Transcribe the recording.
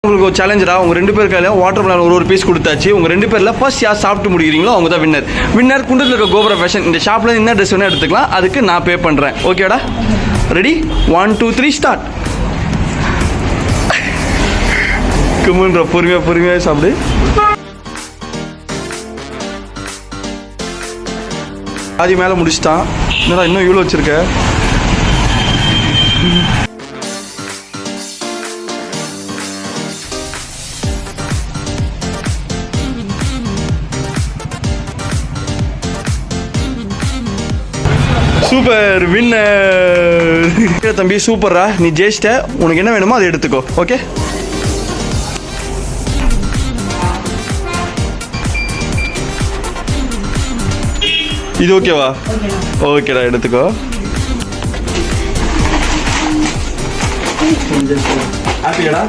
உங்களுக்கு ஒரு சேலஞ்சரா உங்க 2 பேர் கையில வாட்டர் மெலன் ஒரு பீஸ் கொடுத்தாச்சு. உங்க 2 பேர்ல ஃபர்ஸ்ட் யார் சாப்பிட்டு முடிக்கிறீங்களோ அவங்க தான் வின்னர். குண்டத்தில் இருக்க கோபுர ஃபேஷன் இந்த ஷாப்ல என்ன ட்ரெஸ் வேணா எடுத்துக்கலாம். அதுக்கு நான் பே பண்றேன். ஓகேடா? ரெடி? 1 2 3 ஸ்டார்ட். குமுன்ற பொறுமையா சாப்பிடு. பாதி மேலே முடிச்சிட்டான். என்னடா இன்னும் இவ்வளோ வச்சிருக்க? சூப்பர் வின்னர் தம்பி, சூப்பரா, நீ ஜெயிச்சிட்ட. உனக்கு என்ன வேணுமோ அதை எடுத்துக்கோ. ஓகே, இது ஓகேவா? ஓகேடா, எடுத்துக்கோ. ஹாப்பியாடா?